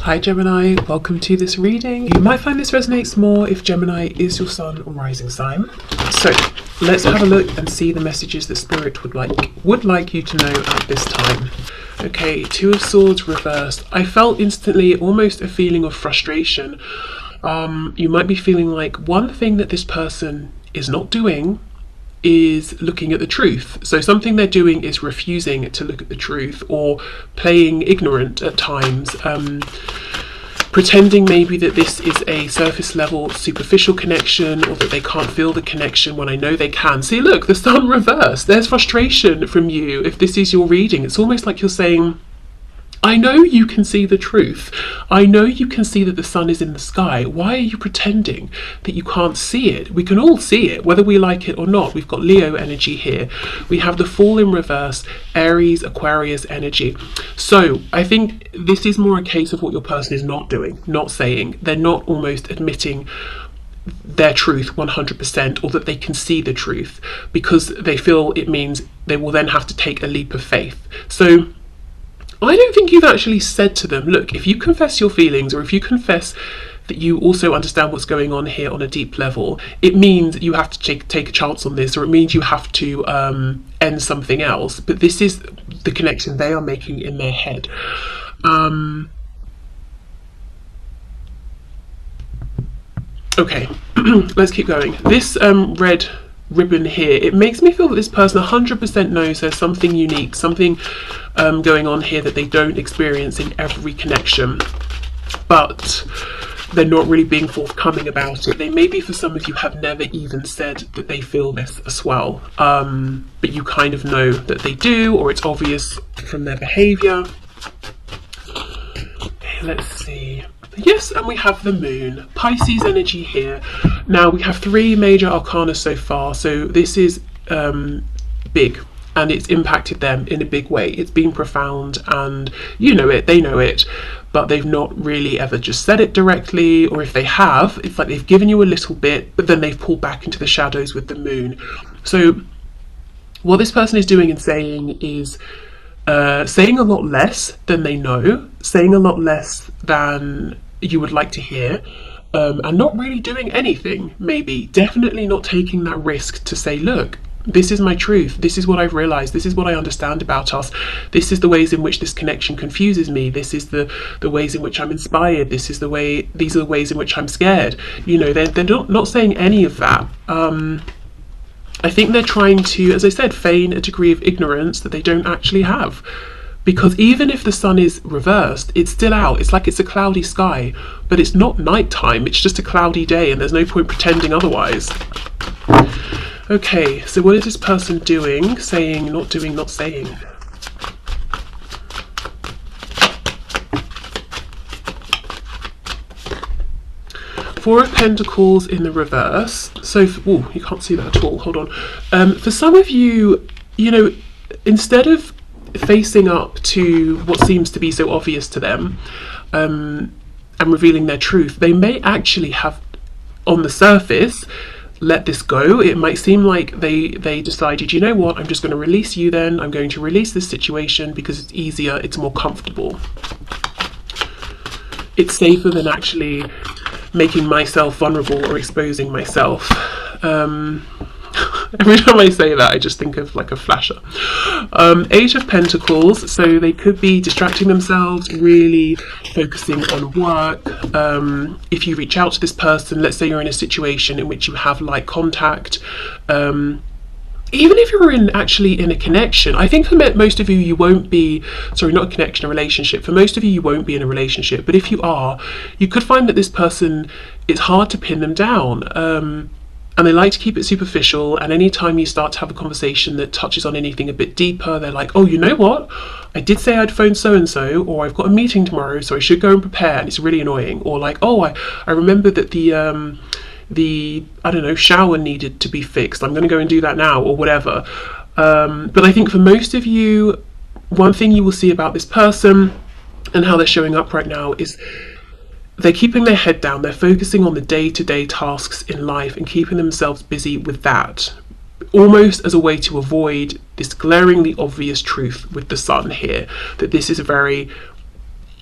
Hi Gemini, welcome to this reading. You might find this resonates more if Gemini is your sun or rising sign. So let's have a look and see the messages that Spirit would like you to know at this time. Okay, Two of Swords reversed. I felt instantly almost a feeling of frustration. You might be feeling like one thing that this person is not doing is looking at the truth. So something they're doing is refusing to look at the truth, or playing ignorant at times, pretending maybe that this is a surface level superficial connection, or that they can't feel the connection when I know they can. See, look, the sun reversed. There's frustration from you. If this is your reading, it's almost like you're saying, I know you can see the truth. I know you can see that the sun is in the sky. Why are you pretending that you can't see it? We can all see it, whether we like it or not. We've got Leo energy here. We have the Fool in reverse, Aries, Aquarius energy. So I think this is more a case of what your person is not doing, not saying. They're not almost admitting their truth 100%, or that they can see the truth, because they feel it means they will then have to take a leap of faith. So I don't think you've actually said to them, look, if you confess your feelings, or if you confess that you also understand what's going on here on a deep level, it means you have to take a chance on this, or it means you have to end something else. But this is the connection they are making in their head. Okay, let's keep going. This red ribbon here, it makes me feel that this person 100% knows there's something unique, something going on here that they don't experience in every connection, but they're not really being forthcoming about it. They maybe, for some of you, have never even said that they feel this as well, but you kind of know that they do, or it's obvious from their behavior. Okay, let's see. Yes, and we have the moon, Pisces energy here. Now we have 3 major arcana so far, so this is big, and it's impacted them in a big way. It's been profound, and you know it, they know it, but they've not really ever just said it directly, or if they have, it's like they've given you a little bit, but then they've pulled back into the shadows with the moon. So what this person is doing and saying is saying a lot less than they know, saying a lot less than you would like to hear, and not really doing anything, maybe. Definitely not taking that risk to say, look, this is my truth, this is what I've realised, this is what I understand about us, this is the ways in which this connection confuses me, this is the ways in which I'm inspired, these are the ways in which I'm scared. You know, they're not saying any of that. I think they're trying to, as I said, feign a degree of ignorance that they don't actually have. Because even if the sun is reversed, it's still out. It's like it's a cloudy sky, but it's not nighttime. It's just a cloudy day, and there's no point pretending otherwise. Okay, so what is this person doing, saying, not doing, not saying? Four of Pentacles in the reverse. So, oh, you can't see that at all. Hold on. For some of you, you know, instead of facing up to what seems to be so obvious to them, and revealing their truth, they may actually have, on the surface, let this go. It might seem like they decided, you know what, I'm just going to release you then. I'm going to release this situation because it's easier, it's more comfortable. It's safer than actually making myself vulnerable or exposing myself. Every time I say that, I just think of like a flasher. Age of Pentacles, so they could be distracting themselves, really focusing on work. If you reach out to this person, let's say you're in a situation in which you have light contact, even if you're actually in a connection, I think for most of you, you won't be, sorry, not a connection, a relationship. For most of you, you won't be in a relationship. But if you are, you could find that this person, it's hard to pin them down. And they like to keep it superficial. And anytime you start to have a conversation that touches on anything a bit deeper, they're like, oh, you know what? I did say I'd phone so-and-so, or I've got a meeting tomorrow, so I should go and prepare. And it's really annoying. Or like, oh, I remember that the I don't know, shower needed to be fixed. I'm going to go and do that now, or whatever. But I think for most of you, one thing you will see about this person and how they're showing up right now is they're keeping their head down. They're focusing on the day-to-day tasks in life and keeping themselves busy with that, almost as a way to avoid this glaringly obvious truth with the sun here, that this is a very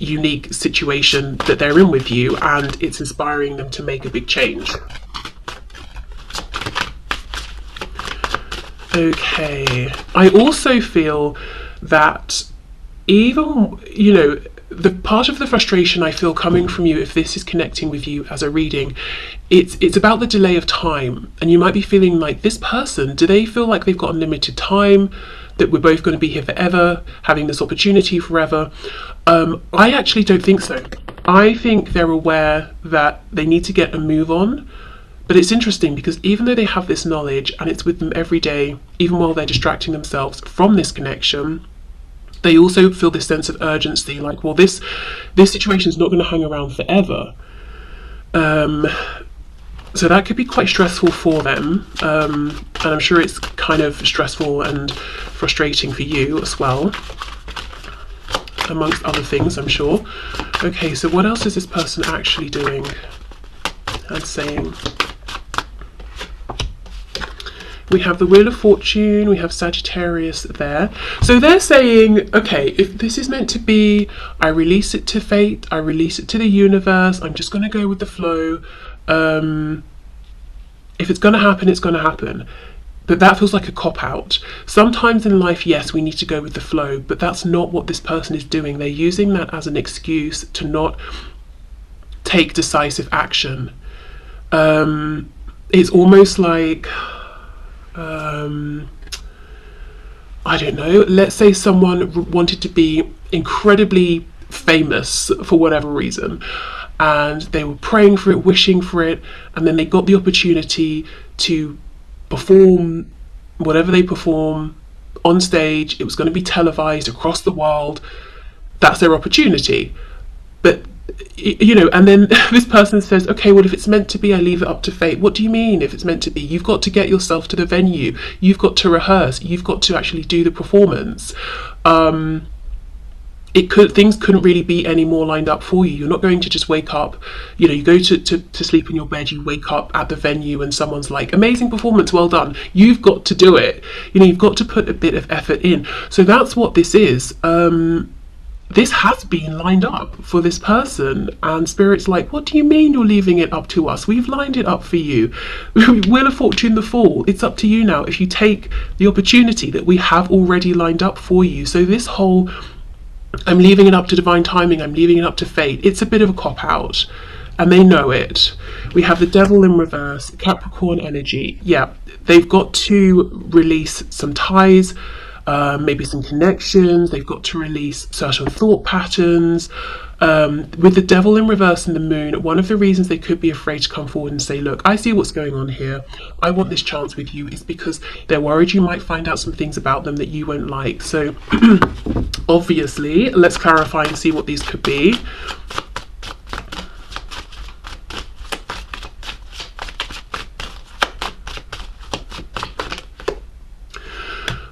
unique situation that they're in with you, and it's inspiring them to make a big change. Okay, I also feel that even, you know, the part of the frustration I feel coming from you, if this is connecting with you as a reading, it's about the delay of time. And you might be feeling like, this person, do they feel like they've got unlimited time, that we're both going to be here forever, having this opportunity forever? I actually don't think so. I think they're aware that they need to get a move on. But it's interesting because even though they have this knowledge and it's with them every day, even while they're distracting themselves from this connection, they also feel this sense of urgency, like, well, this situation is not going to hang around forever. So that could be quite stressful for them, and I'm sure it's kind of stressful and frustrating for you as well, amongst other things, I'm sure. Okay, so what else is this person actually doing and saying? We have the Wheel of Fortune, we have Sagittarius there. So they're saying, okay, if this is meant to be, I release it to fate, I release it to the universe, I'm just going to go with the flow. If it's going to happen, it's going to happen. But that feels like a cop-out. Sometimes in life, yes, we need to go with the flow, but that's not what this person is doing. They're using that as an excuse to not take decisive action. It's almost like, I don't know, let's say someone wanted to be incredibly famous for whatever reason, and they were praying for it, wishing for it, and then they got the opportunity to perform whatever they perform on stage. It was going to be televised across the world. That's their opportunity. But, you know, and then this person says, okay, well, if it's meant to be, I leave it up to fate. What do you mean if it's meant to be? You've got to get yourself to the venue. You've got to rehearse. You've got to actually do the performance. Things couldn't really be any more lined up for you. You're not going to just wake up, you know, you go to sleep in your bed, you wake up at the venue and someone's like, amazing performance, well done. You've got to do it. You know, you've got to put a bit of effort in. So that's what this is. This has been lined up for this person, and Spirit's like, what do you mean you're leaving it up to us? We've lined it up for you. Wheel of Fortune, the Fool. It's up to you now if you take the opportunity that we have already lined up for you. So this whole, I'm leaving it up to divine timing, I'm leaving it up to fate, it's a bit of a cop-out, and they know it. We have the Devil in reverse, Capricorn energy. Yeah, they've got to release some ties, maybe some connections. They've got to release certain thought patterns. With the Devil in reverse and the Moon, one of the reasons they could be afraid to come forward and say, look, I see what's going on here, I want this chance with you, is because they're worried you might find out some things about them that you won't like. So obviously, let's clarify and see what these could be.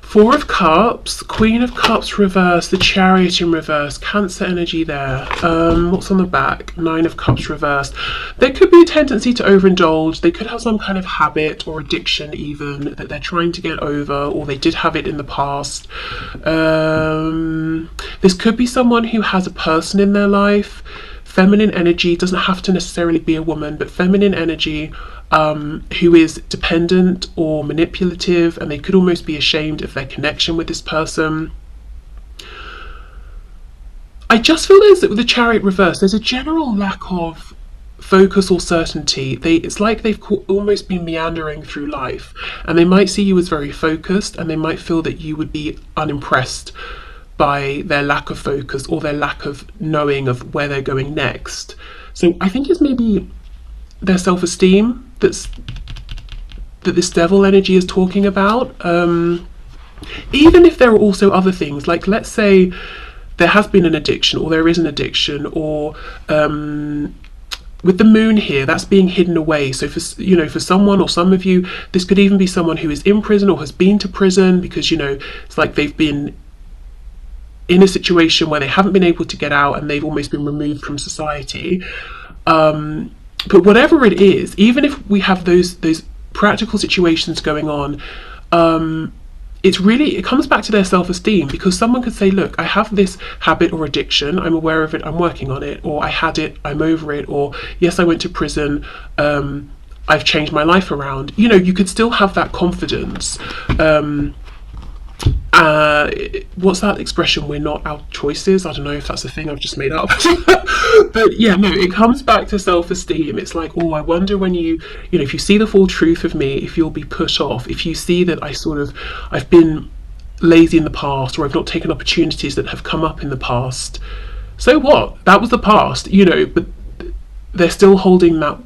Four of Cups, Queen of Cups reverse, the Chariot in reverse, Cancer energy there. What's on the back? Nine of Cups reversed. There could be a tendency to overindulge. They could have some kind of habit or addiction even that they're trying to get over, or they did have it in the past. This could be someone who has a person in their life. Feminine energy, doesn't have to necessarily be a woman, but feminine energy, who is dependent or manipulative, and they could almost be ashamed of their connection with this person. I just feel there's, with the Chariot reverse, there's a general lack of focus or certainty. It's like they've almost been meandering through life, and they might see you as very focused, and they might feel that you would be unimpressed by their lack of focus or their lack of knowing of where they're going next. So I think it's maybe their self-esteem that this Devil energy is talking about. Even if there are also other things, like let's say there has been an addiction, or there is an addiction, or with the Moon here, that's being hidden away. So for, you know, for someone or some of you, this could even be someone who is in prison or has been to prison, because, you know, it's like they've been in a situation where they haven't been able to get out and they've almost been removed from society. But whatever it is, even if we have those practical situations going on, it comes back to their self-esteem, because someone could say, look, I have this habit or addiction, I'm aware of it, I'm working on it, or I had it, I'm over it, or yes, I went to prison, I've changed my life around. You know, you could still have that confidence. What's that expression? We're not our choices. I don't know if that's a thing I've just made up. But yeah, no, it comes back to self-esteem. It's like, oh, I wonder when if you see the full truth of me, if you'll be put off, if you see that I've been lazy in the past, or I've not taken opportunities that have come up in the past. So what? That was the past, but they're still holding that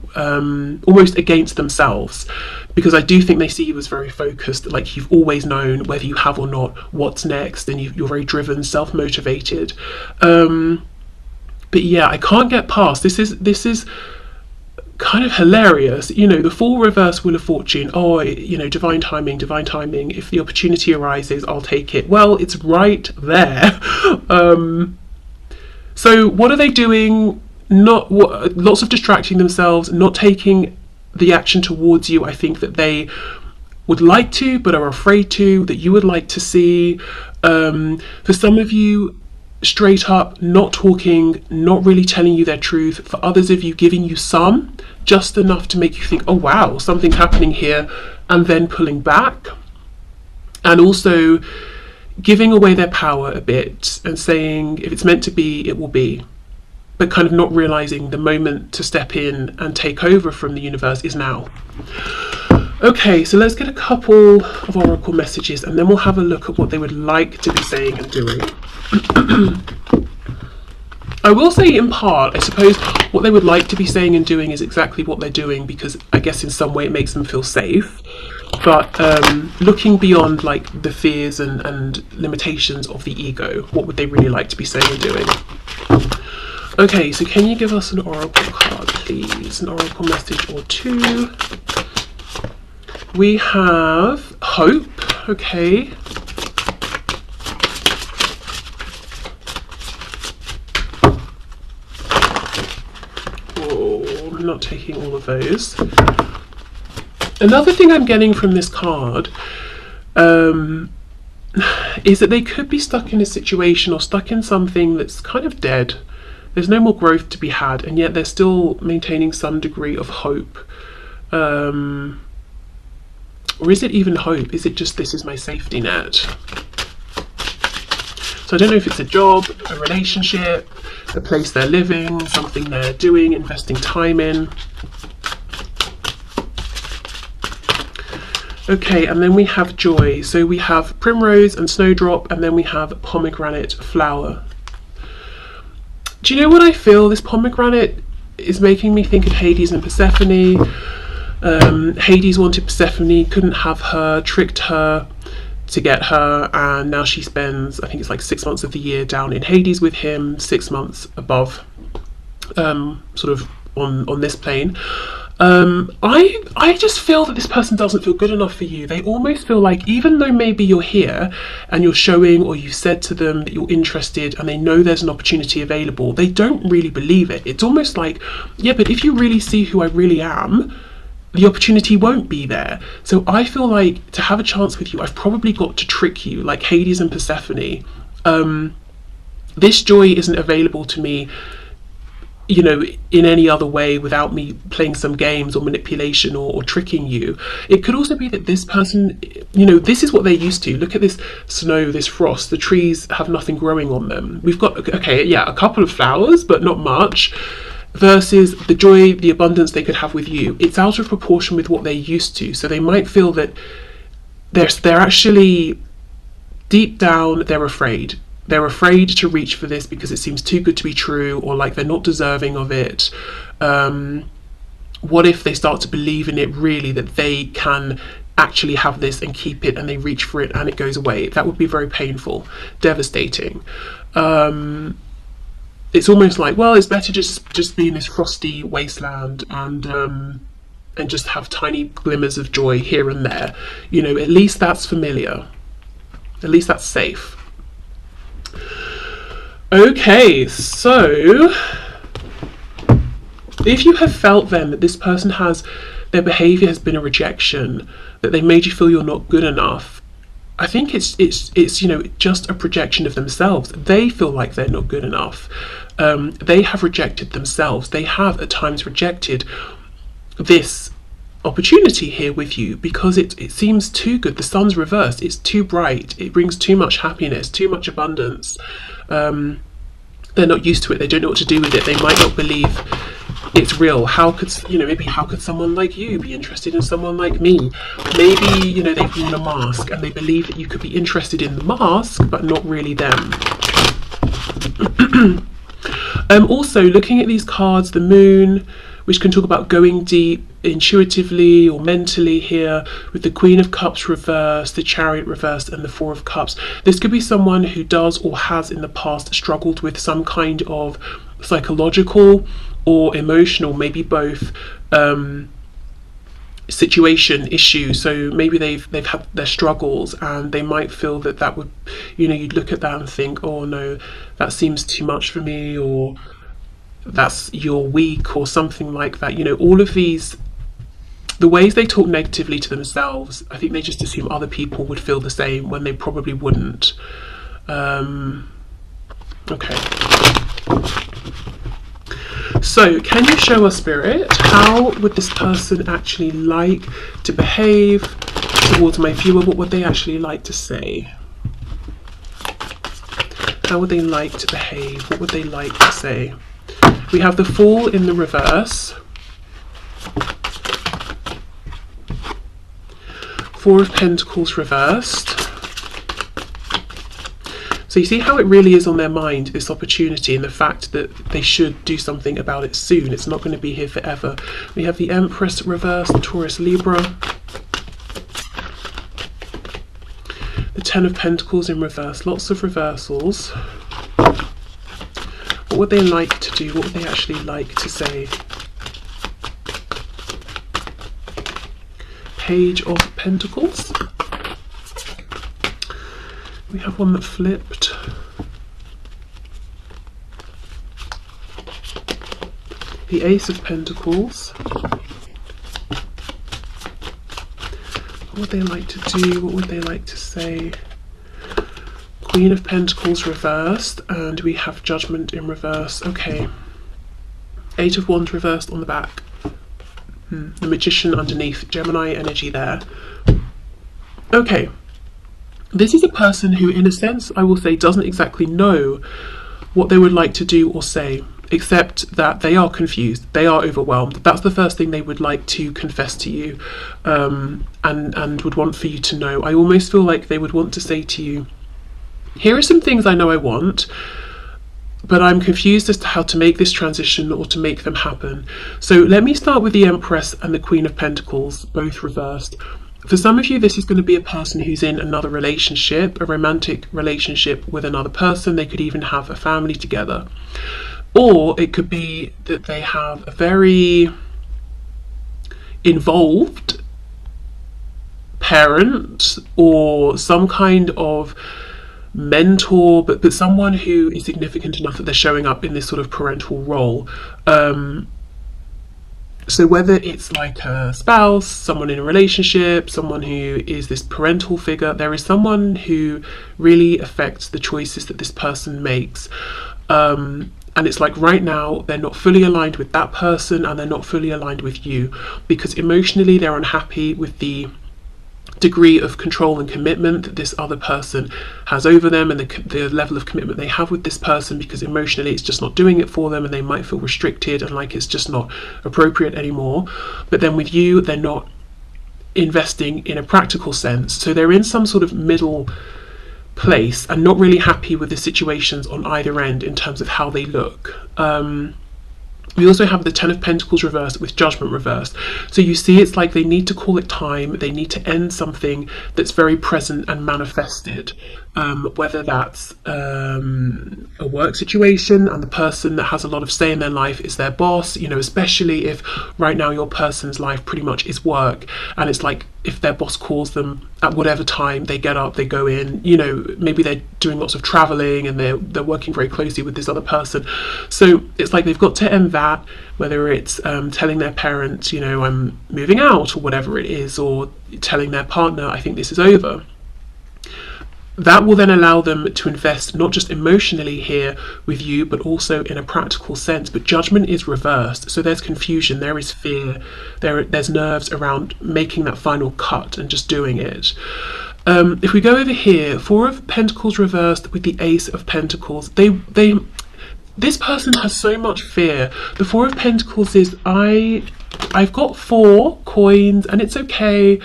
almost against themselves, because I do think they see you as very focused, like you've always known, whether you have or not, what's next, and you're very driven, self-motivated. But yeah, I can't get past this is kind of hilarious. The full reverse wheel of fortune. Oh, divine timing. If the opportunity arises, I'll take it. Well, it's right there. So what are they doing? Lots of distracting themselves, not taking the action towards you. I think that they would like to, but are afraid to, that you would like to see. For some of you, straight up not talking, not really telling you their truth. For others of you, giving you just enough to make you think, oh wow, something's happening here, and then pulling back. And also giving away their power a bit and saying, if it's meant to be, it will be. But kind of not realizing the moment to step in and take over from the universe is now. Okay, so let's get a couple of oracle messages, and then we'll have a look at what they would like to be saying and doing. I will say in part, I suppose, what they would like to be saying and doing is exactly what they're doing, because I guess in some way it makes them feel safe. But looking beyond like the fears and limitations of the ego, what would they really like to be saying and doing? Okay, so can you give us an oracle card, please? An oracle message or two. We have hope, okay. Oh, I'm not taking all of those. Another thing I'm getting from this card is that they could be stuck in a situation or stuck in something that's kind of dead. There's no more growth to be had, and yet they're still maintaining some degree of hope. Or is it even hope? Is it just, this is my safety net? So I don't know if it's a job, a relationship, a place they're living, something they're doing, investing time in. Okay, and then we have joy. So we have primrose and snowdrop, and then we have pomegranate flower. Do you know what I feel? This pomegranate is making me think of Hades and Persephone. Hades wanted Persephone, couldn't have her, tricked her to get her, and now she spends, I think it's like 6 months of the year down in Hades with him, 6 months above, sort of on this plane. I just feel that this person doesn't feel good enough for you. They almost feel like, even though maybe you're here and you're showing, or you've said to them that you're interested and they know there's an opportunity available, they don't really believe it. It's almost like, yeah, but if you really see who I really am, the opportunity won't be there. So I feel like to have a chance with you, I've probably got to trick you, like Hades and Persephone. This joy isn't available to me, in any other way without me playing some games or manipulation or tricking you. It could also be that this person, this is what they're used to. Look at this snow, this frost, the trees have nothing growing on them. We've got, okay, yeah, a couple of flowers, but not much, versus the joy, the abundance they could have with you. It's out of proportion with what they're used to. So they might feel that they're actually, deep down, they're afraid. They're afraid to reach for this because it seems too good to be true, or like they're not deserving of it. What if they start to believe in it really, that they can actually have this and keep it, and they reach for it and it goes away? That would be very painful, devastating. It's almost like, well, it's better just be in this frosty wasteland and just have tiny glimmers of joy here and there. At least that's familiar. At least that's safe. Okay, so if you have felt then that this person their behaviour has been a rejection, that they made you feel you're not good enough, I think it's you know, just a projection of themselves. They feel like they're not good enough. They have rejected themselves. They have at times rejected this opportunity here with you because it seems too good. The sun's reversed. It's too bright. It brings too much happiness, too much abundance. They're not used to it. They don't know what to do with it. They might not believe it's real. How could, you know, maybe how could someone like you be interested in someone like me? Maybe, you know, they've worn a mask and they believe that you could be interested in the mask but not really them. Also, looking at these cards, the moon, which can talk about going deep intuitively or mentally here, with the Queen of Cups reversed, the Chariot reversed, and the Four of Cups. This could be someone who does or has in the past struggled with some kind of psychological or emotional, maybe both, situation issue. So maybe they've had their struggles and they might feel that that would, you know, you'd look at that and think, oh no, that seems too much for me, or that's, you're weak, or something like that. You know, all of these, the ways they talk negatively to themselves, I think they just assume other people would feel the same when they probably wouldn't. Okay. So, can you show us, Spirit, how would this person actually like to behave towards my viewer? What would they actually like to say? How would they like to behave? What would they like to say? We have the Fool in the reverse. Four of Pentacles reversed. So you see how it really is on their mind, this opportunity, and the fact that they should do something about it soon. It's not going to be here forever. We have the Empress reversed, Taurus Libra. The Ten of Pentacles in reverse. Lots of reversals. What would they like to do? What would they actually like to say? Page of Pentacles. We have one that flipped. The Ace of Pentacles. What would they like to do? What would they like to say? Queen of Pentacles reversed, and we have Judgment in reverse. Okay. Eight of Wands reversed on the back. The Magician underneath. Gemini energy there. Okay. This is a person who, in a sense, I will say, doesn't exactly know what they would like to do or say, except that they are confused, they are overwhelmed. That's the first thing they would like to confess to you, and would want for you to know. I almost feel like they would want to say to you, here are some things I know I want, but I'm confused as to how to make this transition or to make them happen. So let me start with the Empress and the Queen of Pentacles, both reversed. For some of you, this is going to be a person who's in another relationship, a romantic relationship with another person. They could even have a family together. Or it could be that they have a very involved parent or some kind of mentor, but someone who is significant enough that they're showing up in this sort of parental role. So whether it's like a spouse, someone in a relationship, someone who is this parental figure, there is someone who really affects the choices that this person makes. And it's like right now they're not fully aligned with that person and they're not fully aligned with you, because emotionally they're unhappy with the degree of control and commitment that this other person has over them, and the level of commitment they have with this person, because emotionally it's just not doing it for them and they might feel restricted and like it's just not appropriate anymore. But then with you, they're not investing in a practical sense, so they're in some sort of middle place and not really happy with the situations on either end in terms of how they look. We also have the Ten of Pentacles reversed with Judgment reversed. So you see, it's like they need to call it time. They need to end something that's very present and manifested, whether that's a work situation and the person that has a lot of say in their life is their boss, you know, especially if right now your person's life pretty much is work, and it's like if their boss calls them at whatever time, they get up, they go in, you know, maybe they're doing lots of traveling and they're working very closely with this other person. So it's like they've got to end that, whether it's telling their parents, you know, I'm moving out or whatever it is, or telling their partner, I think this is over. that will then allow them to invest not just emotionally here with you, but also in a practical sense. But judgment is reversed, so there's confusion, there is fear, there's nerves around making that final cut and just doing it. If we go over here, Four of Pentacles reversed with the Ace of Pentacles, this person has so much fear. The Four of Pentacles is, I've got 4 coins and it's okay.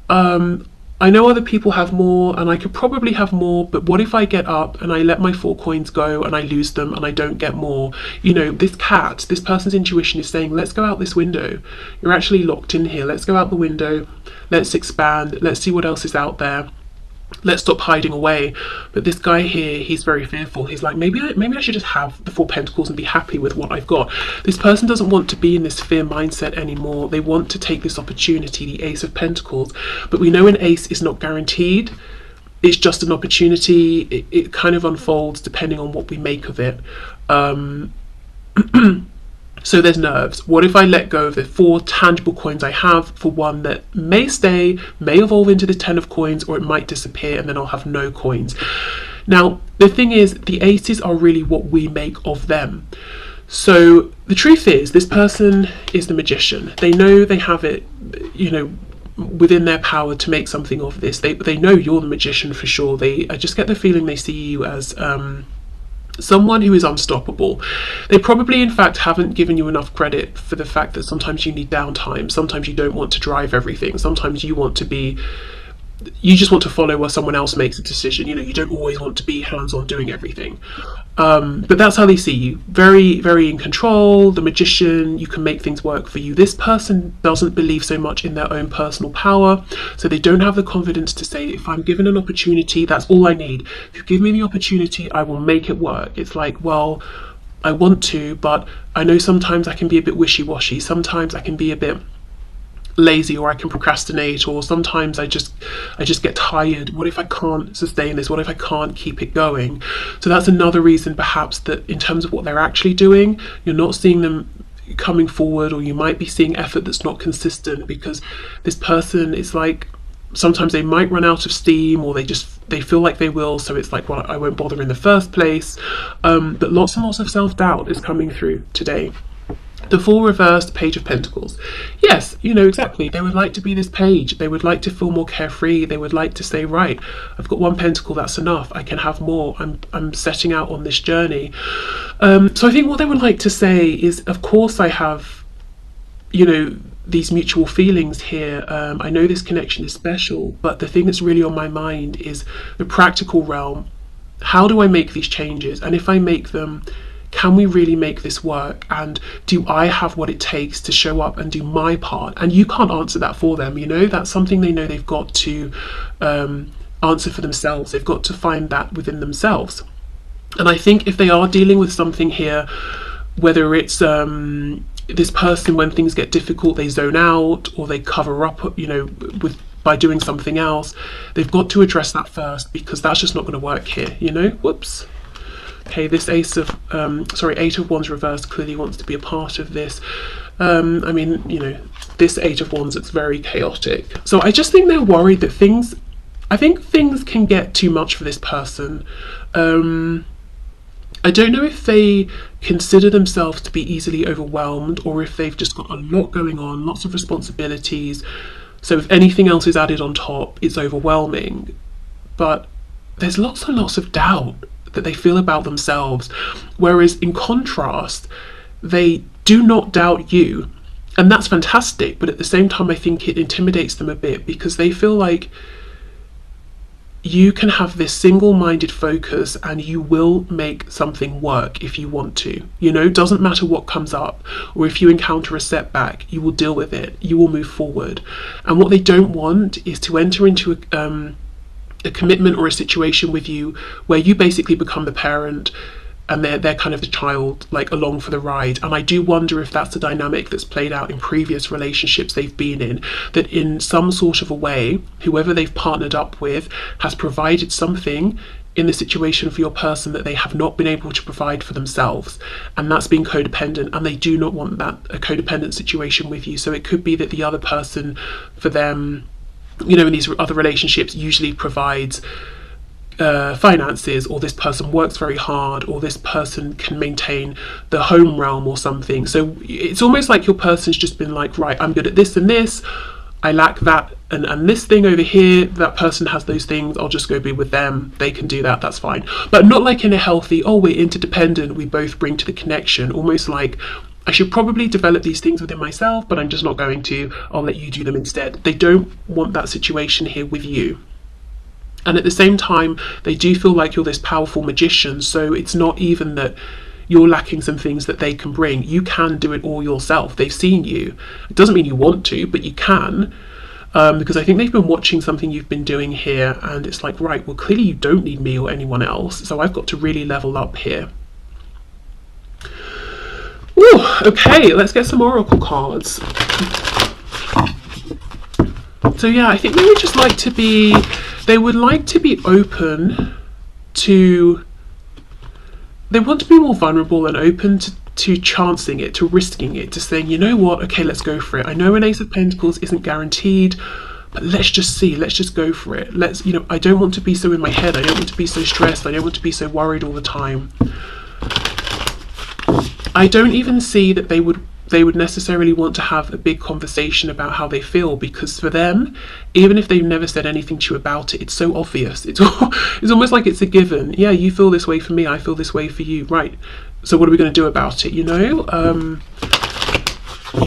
I know other people have more and I could probably have more, but what if I get up and I let my 4 coins go and I lose them and I don't get more? You know, this person's intuition is saying, let's go out this window. You're actually locked in here. Let's go out the window. Let's expand. Let's see what else is out there. Let's stop hiding away. But this guy here, he's very fearful. He's like, maybe I should just have the 4 Pentacles and be happy with what I've got. This person doesn't want to be in this fear mindset anymore. They want to take this opportunity, the Ace of Pentacles. But we know an ace is not guaranteed. It's just an opportunity. It kind of unfolds depending on what we make of it. So there's nerves. What if I let go of the 4 tangible coins I have for one that may stay, may evolve into the 10 of coins, or it might disappear and then I'll have no coins. Now, the thing is, the aces are really what we make of them. So the truth is, this person is the magician. They know they have it, you know, within their power to make something of this. They know you're the magician for sure. I just get the feeling they see you as someone who is unstoppable. They probably in fact haven't given you enough credit for the fact that sometimes you need downtime, sometimes you don't want to drive everything, sometimes you just want to follow where someone else makes a decision. You know, you don't always want to be hands-on doing everything. But that's how they see you. Very, very in control, the magician, you can make things work for you. This person doesn't believe so much in their own personal power, so they don't have the confidence to say, if I'm given an opportunity, that's all I need. If you give me the opportunity, I will make it work. It's like, well, I want to, but I know sometimes I can be a bit wishy-washy. Sometimes I can be a bit lazy, or I can procrastinate, or sometimes I just get tired. What if I can't sustain this? What if I can't keep it going? So that's another reason perhaps that in terms of what they're actually doing, you're not seeing them coming forward, or you might be seeing effort that's not consistent, because this person is like, sometimes they might run out of steam, or they feel like they will, so it's like, well, I won't bother in the first place. But lots and lots of self-doubt is coming through today. The full reversed Page of Pentacles. Yes, you know, exactly. They would like to be this page. They would like to feel more carefree. They would like to say, right, I've got 1 pentacle, that's enough. I can have more. I'm setting out on this journey. So I think what they would like to say is, of course I have, you know, these mutual feelings here. I know this connection is special, but the thing that's really on my mind is the practical realm. How do I make these changes? And if I make them, can we really make this work? And do I have what it takes to show up and do my part? And you can't answer that for them, you know, that's something they know they've got to answer for themselves. They've got to find that within themselves. And I think if they are dealing with something here, whether it's this person, when things get difficult, they zone out, or they cover up, you know, by doing something else, they've got to address that first, because that's just not going to work here, you know. Whoops. Okay, this Eight of Wands reversed clearly wants to be a part of this. I mean, you know, this Eight of Wands looks very chaotic. So I just think they're worried that things can get too much for this person. I don't know if they consider themselves to be easily overwhelmed, or if they've just got a lot going on, lots of responsibilities. So if anything else is added on top, it's overwhelming. But there's lots and lots of doubt that they feel about themselves, whereas in contrast, they do not doubt you, and that's fantastic. But at the same time, I think it intimidates them a bit, because they feel like you can have this single-minded focus and you will make something work if you want to. You know, doesn't matter what comes up, or if you encounter a setback, you will deal with it, you will move forward. And what they don't want is to enter into a commitment or a situation with you where you basically become the parent and they're kind of the child, like along for the ride. And I do wonder if that's the dynamic that's played out in previous relationships they've been in, that in some sort of a way, whoever they've partnered up with has provided something in the situation for your person that they have not been able to provide for themselves, and that's being codependent, and they do not want that, a codependent situation with you. So it could be that the other person for them, you know, in these other relationships usually provides finances, or this person works very hard, or this person can maintain the home realm or something. So it's almost like your person's just been like, right, I'm good at this and this, I lack that and this thing over here, that person has those things, I'll just go be with them, they can do that, that's fine. But not like in a healthy, oh, we're interdependent, we both bring to the connection, almost like I should probably develop these things within myself, but I'm just not going to, I'll let you do them instead. They don't want that situation here with you. And at the same time, they do feel like you're this powerful magician, so it's not even that you're lacking some things that they can bring. You can do it all yourself. They've seen you. It doesn't mean you want to, but you can, because I think they've been watching something you've been doing here, and it's like, right, well, clearly you don't need me or anyone else, so I've got to really level up here. Ooh, okay, let's get some oracle cards. So yeah, I think they would just like to be, they would like to be open to, they want to be more vulnerable and open to chancing it, to risking it, to saying, you know what, okay, let's go for it. I know an Ace of Pentacles isn't guaranteed, but let's just see, let's just go for it. Let's, you know, I don't want to be so in my head. I don't want to be so stressed. I don't want to be so worried all the time. I don't even see that they would necessarily want to have a big conversation about how they feel, because for them, even if they've never said anything to you about it, it's so obvious. It's almost like it's a given. Yeah, you feel this way for me, I feel this way for you, right? So what are we going to do about it, you know?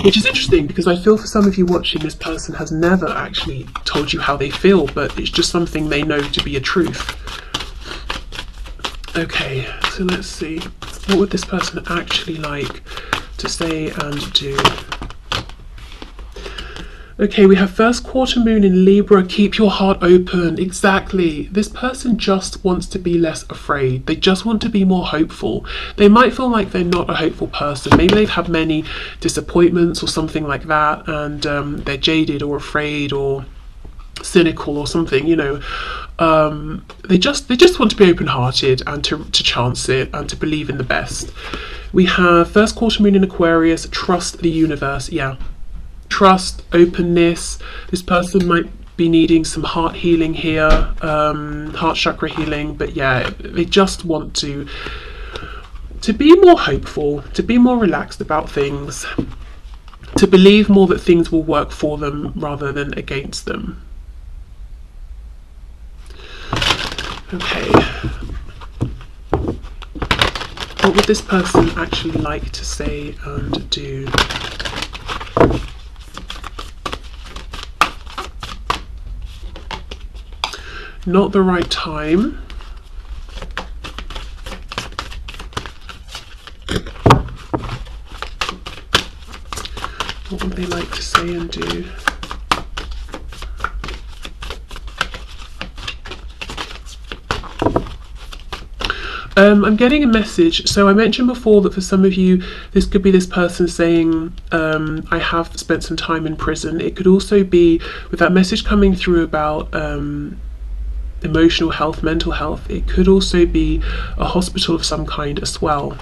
Which is interesting, because I feel for some of you watching, this person has never actually told you how they feel, but it's just something they know to be a truth. Okay, so let's see. What would this person actually like to say and do? Okay, we have first quarter moon in Libra. Keep your heart open. Exactly. This person just wants to be less afraid. They just want to be more hopeful. They might feel like they're not a hopeful person. Maybe they've had many disappointments or something like that, and they're jaded or afraid or cynical or something, you know. They just want to be open-hearted and to chance it and to believe in the best. We have first quarter moon in Aquarius. Trust the universe. Yeah, trust, openness. This person might be needing some heart healing here, heart chakra healing, but yeah, they just want to be more hopeful, to be more relaxed about things, to believe more that things will work for them rather than against them. Okay, what would this person actually like to say and do? Not the right time. What would they like to say and do? I'm getting a message. So I mentioned before that for some of you, this could be this person saying, I have spent some time in prison. It could also be with that message coming through about emotional health, mental health. It could also be a hospital of some kind as well.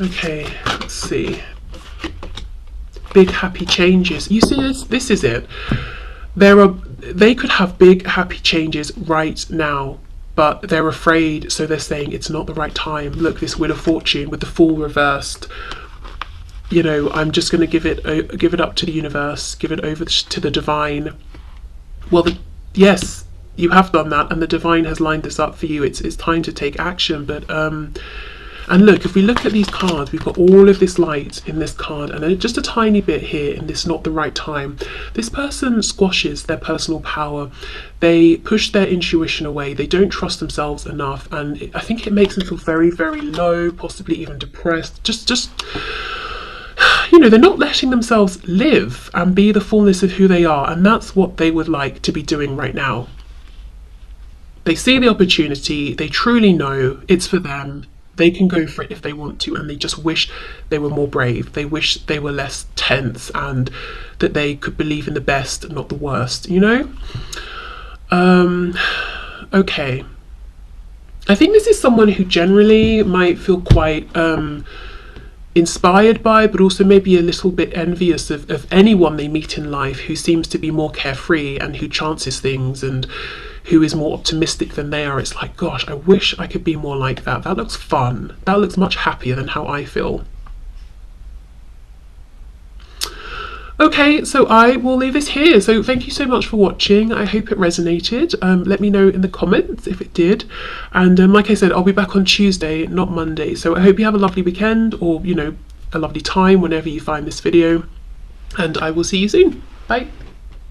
Okay, let's see. Big happy changes. You see this? This is it. They could have big happy changes right now, but they're afraid, so they're saying it's not the right time. Look, this Wheel of Fortune with the Fool reversed. You know, I'm just going to give it up to the universe, give it over to the divine. Well, yes, you have done that, and the divine has lined this up for you. It's time to take action. But and look, if we look at these cards, we've got all of this light in this card, and then just a tiny bit here in this not the right time. This person squashes their personal power. They push their intuition away. They don't trust themselves enough, and I think it makes them feel very, very low, possibly even depressed. Just you know, they're not letting themselves live and be the fullness of who they are, and that's what they would like to be doing right now. They see the opportunity. They truly know it's for them. They can go for it if they want to, and they just wish they were more brave. They wish they were less tense and that they could believe in the best, not the worst, you know? Okay. I think this is someone who generally might feel quite inspired by, but also maybe a little bit envious of anyone they meet in life who seems to be more carefree and who chances things and who is more optimistic than they are. It's like, gosh, I wish I could be more like that. That looks fun. That looks much happier than how I feel. Okay, so I will leave this here. So thank you so much for watching. I hope it resonated. Let me know in the comments if it did. And like I said, I'll be back on Tuesday, not Monday. So I hope you have a lovely weekend, or, you know, a lovely time whenever you find this video. And I will see you soon. Bye.